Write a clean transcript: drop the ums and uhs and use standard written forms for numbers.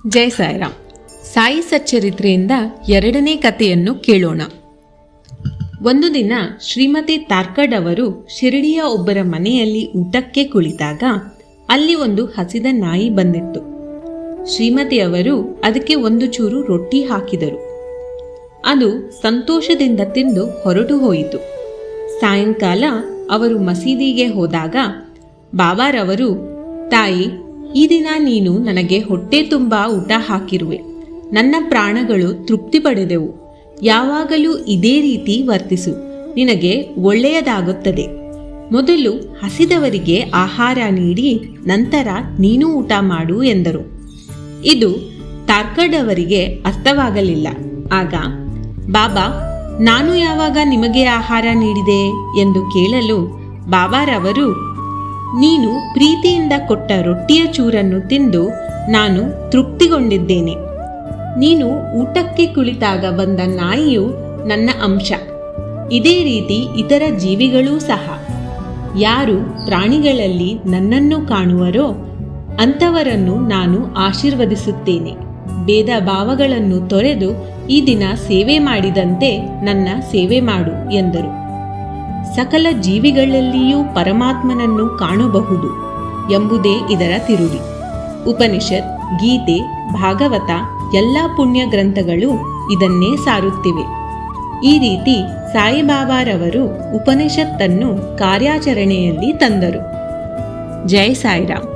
ಜೈ ಸಾಯಿರಾಮ್. ಸಾಯಿ ಸಚ್ಚರಿತ್ರೆಯಿಂದ ಎರಡನೇ ಕಥೆಯನ್ನು ಕೇಳೋಣ. ಒಂದು ದಿನ ಶ್ರೀಮತಿ ತಾರ್ಕಡ್ ಅವರು ಶಿರಡಿಯ ಒಬ್ಬರ ಮನೆಯಲ್ಲಿ ಊಟಕ್ಕೆ ಕುಳಿತಾಗ ಅಲ್ಲಿ ಒಂದು ಹಸಿದ ನಾಯಿ ಬಂದಿತ್ತು. ಶ್ರೀಮತಿಯವರು ಅದಕ್ಕೆ ಒಂದು ಚೂರು ರೊಟ್ಟಿ ಹಾಕಿದರು. ಅದು ಸಂತೋಷದಿಂದ ತಿಂದು ಹೊರಟು ಹೋಯಿತು. ಸಾಯಂಕಾಲ ಅವರು ಮಸೀದಿಗೆ ಹೋದಾಗ ಬಾಬಾರವರು, ತಾಯಿ, ಈ ದಿನ ನೀನು ನನಗೆ ಹೊಟ್ಟೆ ತುಂಬ ಊಟ ಹಾಕಿರುವೆ. ನನ್ನ ಪ್ರಾಣಗಳು ತೃಪ್ತಿ ಪಡೆದೆವು. ಯಾವಾಗಲೂ ಇದೇ ರೀತಿ ವರ್ತಿಸು, ನಿನಗೆ ಒಳ್ಳೆಯದಾಗುತ್ತದೆ. ಮೊದಲು ಹಸಿದವರಿಗೆ ಆಹಾರ ನೀಡಿ ನಂತರ ನೀನು ಊಟ ಮಾಡು ಎಂದರು. ಇದು ತಾರ್ಕಡ್ ಅವರಿಗೆ ಅರ್ಥವಾಗಲಿಲ್ಲ. ಆಗ ಬಾಬಾ, ನಾನು ಯಾವಾಗ ನಿಮಗೆ ಆಹಾರ ನೀಡಿದೆ ಎಂದು ಕೇಳಲು ಬಾಬಾರವರು, ನೀನು ಪ್ರೀತಿಯಿಂದ ಕೊಟ್ಟ ರೊಟ್ಟಿಯ ಚೂರನ್ನು ತಿಂದು ನಾನು ತೃಪ್ತಿಗೊಂಡಿದ್ದೇನೆ. ನೀನು ಊಟಕ್ಕೆ ಕುಳಿತಾಗ ಬಂದ ನಾಯಿಯು ನನ್ನ ಅಂಶ. ಇದೇ ರೀತಿ ಇತರ ಜೀವಿಗಳೂ ಸಹ. ಯಾರು ಪ್ರಾಣಿಗಳಲ್ಲಿ ನನ್ನನ್ನು ಕಾಣುವರೋ ಅಂಥವರನ್ನು ನಾನು ಆಶೀರ್ವದಿಸುತ್ತೇನೆ. ಭೇದ ಭಾವಗಳನ್ನು ತೊರೆದು ಈ ದಿನ ಸೇವೆ ಮಾಡಿದಂತೆ ನನ್ನ ಸೇವೆ ಮಾಡು ಎಂದರು. ಸಕಲ ಜೀವಿಗಳಲ್ಲಿಯೂ ಪರಮಾತ್ಮನನ್ನು ಕಾಣಬಹುದು ಎಂಬುದೇ ಇದರ ತಿರುಳಿ. ಉಪನಿಷತ್, ಗೀತೆ, ಭಾಗವತ ಎಲ್ಲ ಪುಣ್ಯ ಗ್ರಂಥಗಳು ಇದನ್ನೇ ಸಾರುತ್ತಿವೆ. ಈ ರೀತಿ ಸಾಯಿಬಾಬಾರವರು ಉಪನಿಷತ್ತನ್ನು ಕಾರ್ಯಾಚರಣೆಯಲ್ಲಿ ತಂದರು. ಜೈ ಸಾಯಿರಾಮ್.